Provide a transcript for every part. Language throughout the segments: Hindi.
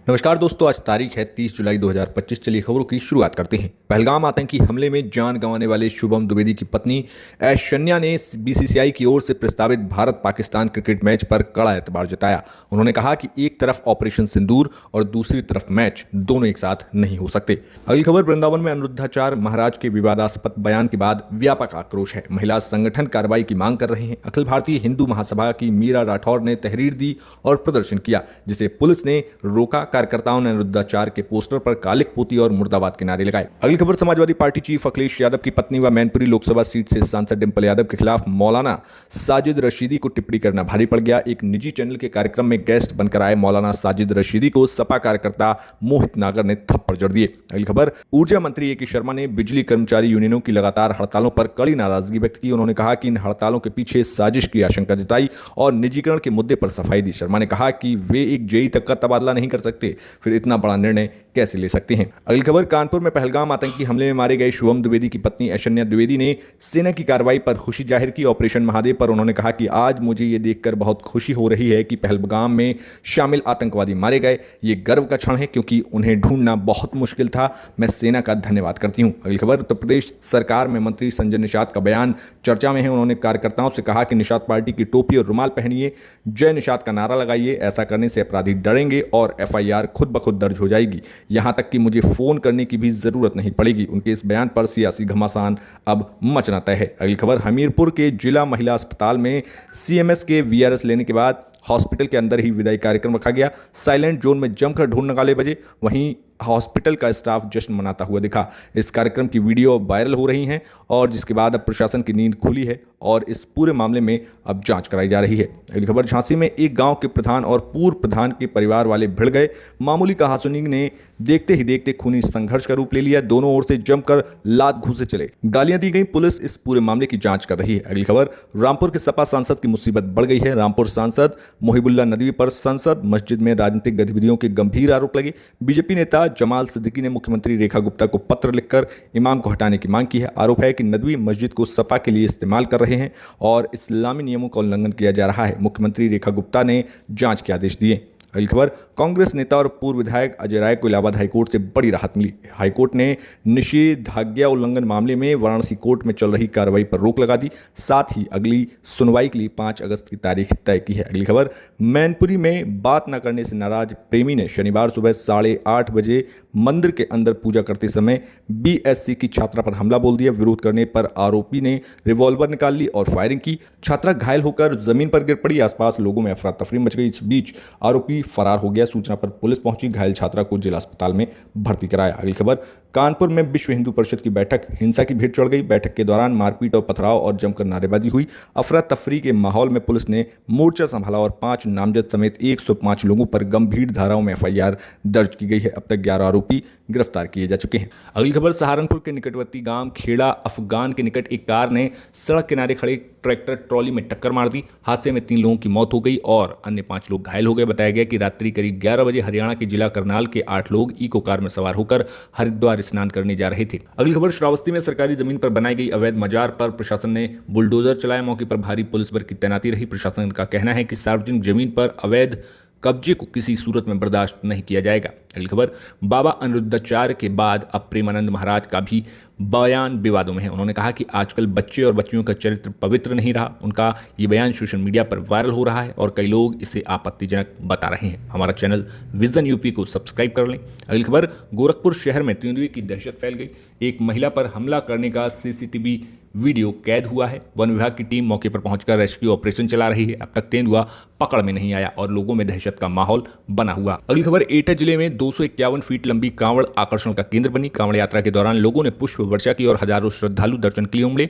नमस्कार दोस्तों, आज तारीख है 30 जुलाई 2025। चलिए खबरों की शुरुआत करते हैं। पहलगाम आतंकी हमले में जान गंवाने वाले शुभम द्विवेदी की पत्नी ऐश्वर्या ने बीसीसीआई की ओर से प्रस्तावित भारत पाकिस्तान क्रिकेट मैच पर कड़ा एतबार जताया। उन्होंने कहा कि एक तरफ ऑपरेशन सिंदूर और दूसरी तरफ मैच, दोनों एक साथ नहीं हो सकते। अगली खबर, वृंदावन में अनिरुद्धाचार्य महाराज के विवादास्पद बयान के बाद व्यापक आक्रोश है। महिला संगठन कार्रवाई की मांग कर रहे हैं। अखिल भारतीय हिंदू महासभा की मीरा राठौर ने तहरीर दी और प्रदर्शन किया, जिसे पुलिस ने रोका। कार्यकर्ताओं ने अनिरुद्धाचार्य के पोस्टर पर कालिक पोती और मुर्दाबाद के नारे लगाए। अगली खबर, समाजवादी पार्टी चीफ अखिलेश यादव की पत्नी व मैनपुरी लोकसभा सीट से सांसद डिंपल यादव के खिलाफ मौलाना साजिद रशीदी को टिप्पणी करना भारी पड़ गया। एक निजी चैनल के कार्यक्रम में गेस्ट बनकर आए मौलाना साजिद रशीदी को सपा कार्यकर्ता मोहित नागर ने थप्पड़ जड़ दिए। अगली खबर, ऊर्जा मंत्री ए.के. शर्मा ने बिजली कर्मचारी यूनियनों की लगातार हड़तालों पर कड़ी नाराजगी व्यक्त की। उन्होंने कहा कि इन हड़तालों के पीछे साजिश की आशंका जताई और निजीकरण के मुद्दे पर सफाई दी। शर्मा ने कहा कि वे एक जेई तक का तबादला नहीं कर सकते, फिर इतना बड़ा निर्णय कैसे ले सकते हैं। अगली खबर, कानपुर में पहलगाम आतंकी हमले में मारे गए शुभम द्विवेदी की पत्नी ऐश्वर्या द्विवेदी ने सेना की कार्रवाई पर खुशी जाहिर की। ऑपरेशन महादेव पर उन्होंने कहा कि आज मुझे ये देखकर बहुत खुशी हो रही है कि पहलगाम में शामिल आतंकवादी मारे गए। ये गर्व का क्षण है क्योंकि उन्हें ढूंढना बहुत मुश्किल था। मैं सेना का धन्यवाद करती हूं। अगली खबर, उत्तर प्रदेश सरकार में मंत्री संजय निषाद का बयान चर्चा में है। उन्होंने कार्यकर्ताओं से कहा कि निषाद पार्टी की टोपी और रुमाल पहनिए, जय निषाद का नारा लगाइए। ऐसा करने से अपराधी डरेंगे और एफआईआर खुद ब खुद दर्ज हो जाएगी। यहां तक कि मुझे फोन करने की भी जरूरत नहीं पड़ेगी। उनके इस बयान पर सियासी घमासान अब मचना तय है। अगली खबर, हमीरपुर के जिला महिला अस्पताल में सीएमएस के वीआरएस लेने के बाद हॉस्पिटल के अंदर ही विदाई कार्यक्रम रखा गया। साइलेंट जोन में जमकर ढोल नगाड़े बजे, वहीं हॉस्पिटल का स्टाफ जश्न मनाता हुआ दिखा। इस कार्यक्रम की वीडियो वायरल हो रही हैं और जिसके बाद अब प्रशासन की नींद खुली है और इस पूरे मामले में अब जांच कराई जा रही है। अगली खबर, झांसी में एक गांव के प्रधान और पूर्व प्रधान के परिवार वाले भिड़ गए। मामूली कहासुनी ने देखते ही देखते खूनी संघर्ष का रूप ले लिया। दोनों ओर से जमकर लात घूसे चले, गालियां दी गई। पुलिस इस पूरे मामले की जांच कर रही है। अगली खबर, रामपुर के सपा सांसद की मुसीबत बढ़ गई है। रामपुर सांसद मोहिबुल्लाह नदवी पर संसद मस्जिद में राजनीतिक गतिविधियों के गंभीर आरोप लगे। बीजेपी नेता जमाल सिद्दीकी ने मुख्यमंत्री रेखा गुप्ता को पत्र लिखकर इमाम को हटाने की मांग की है। आरोप है कि नदवी मस्जिद को सपा के लिए इस्तेमाल कर रहे हैं और इस्लामी नियमों का उल्लंघन किया जा रहा है। मुख्यमंत्री रेखा गुप्ता ने जांच के आदेश दिए। अगली खबर, कांग्रेस नेता और पूर्व विधायक अजय राय को इलाहाबाद हाईकोर्ट से बड़ी राहत मिली। हाईकोर्ट ने निषेधाज्ञा उल्लंघन मामले में वाराणसी कोर्ट में चल रही कार्रवाई पर रोक लगा दी। साथ ही अगली सुनवाई के लिए 5 अगस्त की तारीख तय की है। अगली खबर, मैनपुरी में बात न करने से नाराज प्रेमी ने शनिवार सुबह 8:30 बजे मंदिर के अंदर पूजा करते समय बीएससी की छात्रा पर हमला बोल दिया। विरोध करने पर आरोपी ने रिवॉल्वर निकाल ली और फायरिंग की। छात्रा घायल होकर जमीन पर गिर पड़ी। आसपास लोगों में अफरा तफरी मच गई। इस बीच आरोपी फरार हो गया। सूचना पर पुलिस पहुंची, घायल छात्रा को जिला अस्पताल में भर्ती कराया। अगली खबर, कानपुर में विश्व हिंदू परिषद की बैठक, हिंसा की भीड़ चढ़ गई। बैठक के दौरान मारपीट और पथराव और जमकर नारेबाजी हुई। अफरा तफरी के माहौल में पुलिस ने मोर्चा संभाला और 5 नामजद समेत 105 लोगों पर गंभीर धाराओं में एफआईआर दर्ज की गई है। अब तक 11 आरोपी गिरफ्तार किए जा चुके हैं। अगली खबर, सहारनपुर के निकटवर्ती गांव खेड़ा अफगान के निकट एक कार ने सड़क किनारे खड़े ट्रैक्टर ट्रॉली में टक्कर मार दी। हादसे में 3 लोगों की मौत हो गई और अन्य 5 लोग घायल हो गए। बताया गया कि रात्रि करीब 11 बजे हरियाणा के जिला करनाल के 8 लोग इको कार में सवार होकर हरिद्वार स्नान करने जा रहे थे। अगली खबर, श्रावस्ती में सरकारी जमीन पर बनाई गई अवैध मजार पर प्रशासन ने बुलडोजर चलाया। मौके पर भारी पुलिस बल की तैनाती रही। प्रशासन का कहना है कि सार्वजनिक जमीन पर अवैध कब्जे को किसी सूरत में बर्दाश्त नहीं किया जाएगा। अगली खबर, बाबा अनिरुद्धाचार्य के बाद अब प्रेमानंद महाराज का भी बयान विवादों में है। उन्होंने कहा कि आजकल बच्चे और बच्चियों का चरित्र पवित्र नहीं रहा। उनका ये बयान सोशल मीडिया पर वायरल हो रहा है और कई लोग इसे आपत्तिजनक बता रहे हैं। हमारा चैनल विजन यूपी को सब्सक्राइब कर लें। अगली खबर, गोरखपुर शहर में तेंदुए की दहशत फैल गई। एक महिला पर हमला करने का सीसीटीवी वीडियो कैद हुआ है। वन विभाग की टीम मौके पर पहुंचकर रेस्क्यू ऑपरेशन चला रही है। अब तक तेंदुआ पकड़ में नहीं आया और लोगों में दहशत का माहौल बना हुआ। अगली खबर, एटा जिले में 251 फीट लंबी कांवड़ आकर्षण का केंद्र बनी। कांवड़ यात्रा के दौरान लोगों ने पुष्प वर्षा की और हजारों श्रद्धालु दर्शन के लिए उमड़े।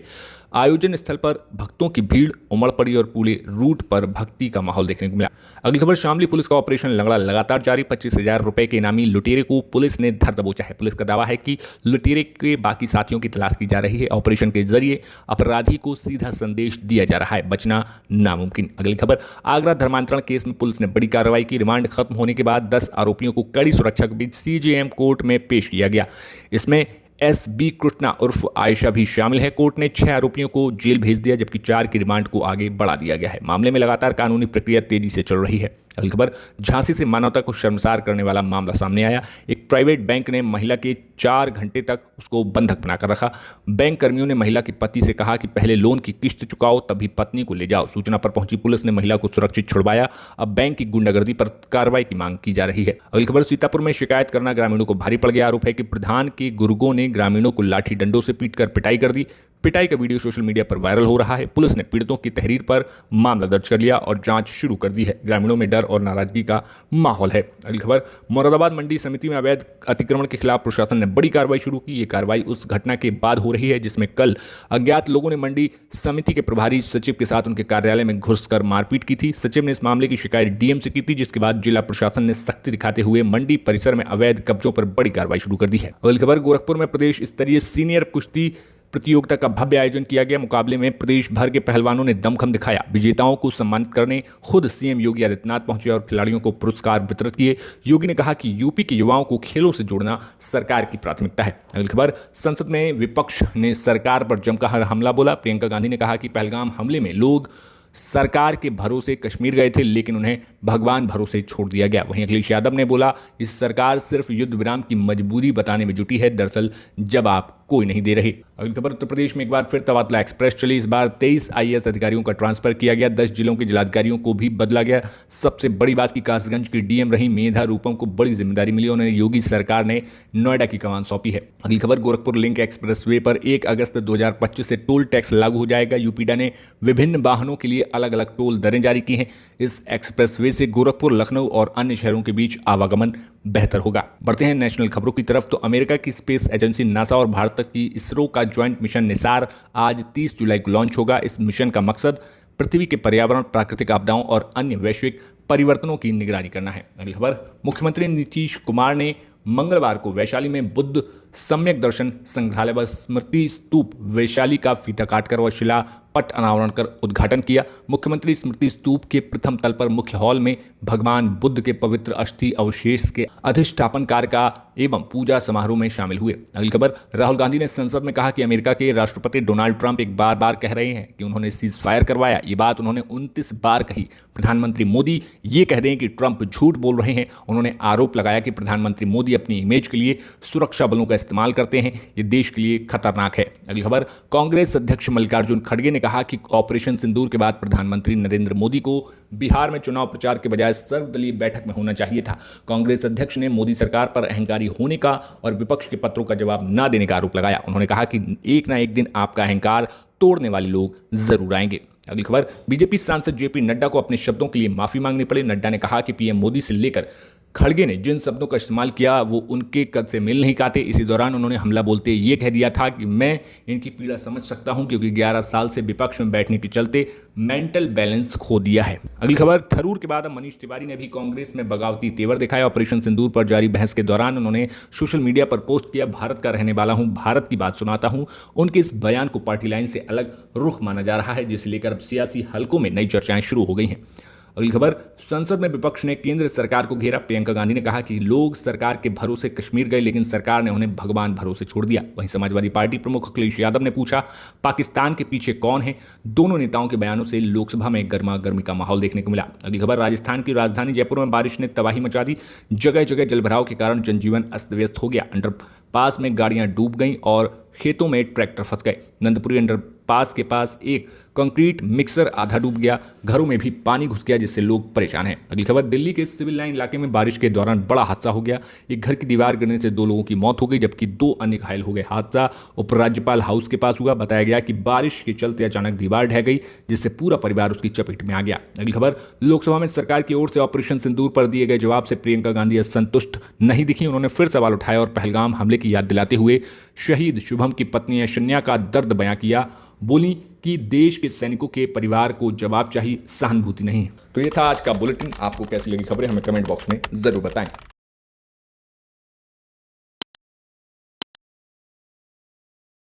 आयोजन स्थल पर भक्तों की भीड़ उमड़ पड़ी और पूरे रूट पर भक्ति का माहौल देखने को मिला। अगली खबर, शामली पुलिस का ऑपरेशन लंगड़ा लगातार जारी। 25,000 रुपए के इनामी लुटेरे को पुलिस ने धर दबोचा है। पुलिस का दावा है कि लुटेरे के बाकी साथियों की तलाश की जा रही है। ऑपरेशन के जरिए अपराधी को सीधा संदेश दिया जा रहा है, बचना नामुमकिन। अगली खबर, आगरा धर्मांतरण केस में पुलिस ने बड़ी कार्रवाई की। रिमांड खत्म होने के बाद 10 आरोपियों को कड़ी सुरक्षा के बीच सीजेएम कोर्ट में पेश किया गया। इसमें एस.बी. कृष्णा उर्फ आयशा भी शामिल है। कोर्ट ने 6 आरोपियों को जेल भेज दिया जबकि 4 की रिमांड को आगे बढ़ा दिया गया है। मामले में लगातार कानूनी प्रक्रिया तेजी से चल रही है। अगली खबर, झांसी से मानवता को शर्मसार करने वाला मामला सामने आया। एक प्राइवेट बैंक ने महिला के 4 घंटे तक उसको बंधक बनाकर रखा। बैंक कर्मियों ने महिला के पति से कहा कि पहले लोन की किस्त चुकाओ तभी पत्नी को ले जाओ। सूचना पर पहुंची पुलिस ने महिला को सुरक्षित छुड़वाया। अब बैंक की गुंडागर्दी पर कार्रवाई की मांग की जा रही है। अगली खबर, सीतापुर में शिकायत करना ग्रामीणों को भारी पड़ गया। आरोप है कि प्रधान के गुर्गों ने ग्रामीणों को लाठी डंडों से पीटकर पिटाई कर दी। पिटाई का वीडियो सोशल मीडिया पर वायरल हो रहा है। पुलिस ने पीड़ितों की तहरीर पर मामला दर्ज कर लिया और जांच शुरू कर दी है। ग्रामीणों में डर और नाराजगी का माहौल है। अगली खबर, मुरादाबाद मंडी समिति में अवैध अतिक्रमण के खिलाफ प्रशासन ने बड़ी कार्रवाई शुरू की। ये कार्रवाई उस घटना के बाद हो रही है जिसमें कल अज्ञात लोगों ने मंडी समिति के प्रभारी सचिव के साथ उनके कार्यालय में घुसकर मारपीट की थी। सचिव ने इस मामले की शिकायत डीएम से की थी, जिसके बाद जिला प्रशासन ने सख्ती दिखाते हुए मंडी परिसर में अवैध कब्जों पर बड़ी कार्रवाई शुरू कर दी है। अगली खबर, गोरखपुर में प्रदेश स्तरीय सीनियर कुश्ती प्रतियोगिता का भव्य आयोजन किया गया। मुकाबले में प्रदेश भर के पहलवानों ने दमखम दिखाया। विजेताओं को सम्मानित करने खुद सीएम योगी आदित्यनाथ पहुंचे और खिलाड़ियों को पुरस्कार वितरित किए। योगी ने कहा कि यूपी के युवाओं को खेलों से जोड़ना सरकार की प्राथमिकता है। अगली खबर, संसद में विपक्ष ने सरकार पर जमकर हमला बोला। प्रियंका गांधी ने कहा कि पहलगाम हमले में लोग सरकार के भरोसे कश्मीर गए थे, लेकिन उन्हें भगवान भरोसे छोड़ दिया गया। वहीं अखिलेश यादव ने बोला, इस सरकार सिर्फ युद्ध विराम की मजबूरी बताने में जुटी है, दरअसल जवाब कोई नहीं दे रही। अगली खबर, उत्तर प्रदेश में एक बार फिर तबादला एक्सप्रेस चली। इस बार 23 आईएएस अधिकारियों का ट्रांसफर किया गया। 10 जिलों के जिलाधिकारियों को भी बदला गया। सबसे बड़ी बात की कासगंज की डीएम रही मेधा रूपम को बड़ी जिम्मेदारी मिली। उन्हें योगी सरकार ने नोएडा की कमान सौंपी है। अगली खबर, गोरखपुर लिंक एक्सप्रेसवे पर 1 अगस्त 2025 से टोल टैक्स लागू हो जाएगा। यूपीडा ने विभिन्न वाहनों के लिए अलग अलग टोल दरें जारी की हैं। इस एक्सप्रेसवे से गोरखपुर, लखनऊ और अन्य शहरों के बीच आवागमन बेहतर होगा। बढ़ते हैं नेशनल खबरों की तरफ। तो अमेरिका की स्पेस एजेंसी नासा और भारत की इसरो का ज्वाइंट मिशन निसार आज 30 जुलाई को लॉन्च होगा। इस मिशन का मकसद पृथ्वी के पर्यावरण, प्राकृतिक आपदाओं और अन्य वैश्विक परिवर्तनों की निगरानी करना है। अगली खबर, मुख्यमंत्री नीतीश कुमार ने मंगलवार को वैशाली में बुद्ध सम्यक दर्शन संग्रहालय व स्मृति स्तूप वैशाली का फीता काटकर व शिला पट अनावरण कर उद्घाटन किया। मुख्यमंत्री स्मृति स्तूप के प्रथम तल पर मुख्य हॉल में भगवान बुद्ध के पवित्र अस्थि अवशेष के अधिष्ठापन कार्य का एवं पूजा समारोह में शामिल हुए। अगली खबर, राहुल गांधी ने संसद में कहा कि अमेरिका के राष्ट्रपति डोनाल्ड ट्रंप एक बार कह रहे हैं कि उन्होंने सीज फायर करवाया। ये बात उन्होंने 29 बार कही। प्रधानमंत्री मोदी ये कह दें कि ट्रंप झूठ बोल रहे हैं। उन्होंने आरोप लगाया कि प्रधानमंत्री मोदी अपनी इमेज के लिए सुरक्षा बलों का इस्तेमाल करते हैं। ये देश के लिए खतरनाक है। अगली खबर, कांग्रेस अध्यक्ष मल्लिकार्जुन खड़गे ने कहा कि ऑपरेशन सिंदूर के बाद प्रधानमंत्री नरेंद्र मोदी को बिहार में चुनाव प्रचार के बजाय सर्वदलीय बैठक में होना चाहिए था। कांग्रेस अध्यक्ष ने मोदी सरकार पर अहंकारी होने का और विपक्ष के पत्रों का जवाब न देने का आरोप लगाया। उन्होंने कहा कि एक ना एक दिन आपका अहंकार तोड़ने वाले लोग जरूर आएंगे। अगली खबर, बीजेपी सांसद जेपी नड्डा को अपने शब्दों के लिए माफी मांगनी पड़ी। नड्डा ने कहा कि पीएम मोदी से लेकर खड़गे ने जिन शब्दों का इस्तेमाल किया वो उनके कद से मेल नहीं खाते। इसी दौरान उन्होंने हमला बोलते ये कह दिया था कि मैं इनकी पीड़ा समझ सकता हूं, क्योंकि 11 साल से विपक्ष में बैठने के चलते मेंटल बैलेंस खो दिया है। अगली खबर, थरूर के बाद अब मनीष तिवारी ने भी कांग्रेस में बगावती तेवर दिखाया। ऑपरेशन सिंदूर पर जारी बहस के दौरान उन्होंने सोशल मीडिया पर पोस्ट किया, भारत का रहने वाला हूं, भारत की बात सुनाता हूं। उनके इस बयान को पार्टी लाइन से अलग रुख माना जा रहा है, जिसे लेकर अब सियासी हलकों में नई चर्चाएं शुरू हो गई हैं। अगली खबर, संसद में विपक्ष ने केंद्र सरकार को घेरा। प्रियंका गांधी ने कहा कि लोग सरकार के भरोसे कश्मीर गए, लेकिन सरकार ने उन्हें भगवान भरोसे छोड़ दिया। वहीं समाजवादी पार्टी प्रमुख अखिलेश यादव ने पूछा, पाकिस्तान के पीछे कौन है? दोनों नेताओं के बयानों से लोकसभा में गर्मा गर्मी का माहौल देखने को मिला। अगली खबर, राजस्थान की राजधानी जयपुर में बारिश ने तबाही मचा दी। जगह जगह जलभराव के कारण जनजीवन अस्त व्यस्त हो गया। अंडरपास में गाड़ियां डूब गईं और खेतों में ट्रैक्टर फंस गए। नंदपुरी अंडरपास के पास एक कंक्रीट मिक्सर आधा डूब गया। घरों में भी पानी घुस गया, जिससे लोग परेशान हैं। अगली खबर, दिल्ली के सिविल लाइन इलाके में बारिश के दौरान बड़ा हादसा हो गया। एक घर की दीवार गिरने से 2 लोगों की मौत हो गई, जबकि 2 अन्य घायल हो गए। हादसा उपराज्यपाल हाउस के पास हुआ। बताया गया कि बारिश के चलते अचानक दीवार ढह गई, जिससे पूरा परिवार उसकी चपेट में आ गया। अगली खबर, लोकसभा में सरकार की ओर से ऑपरेशन सिंदूर पर दिए गए जवाब से प्रियंका गांधी असंतुष्ट नहीं दिखी। उन्होंने फिर सवाल उठाया और पहलगाम हमले की याद दिलाते हुए शहीद शुभम की पत्नी ऐश्वर्या का दर्द बयां किया। बोली कि देश के सैनिकों के परिवार को जवाब चाहिए, सहानुभूति नहीं। तो ये था आज का बुलेटिन। आपको कैसी लगी खबरें हमें कमेंट बॉक्स में जरूर बताएं।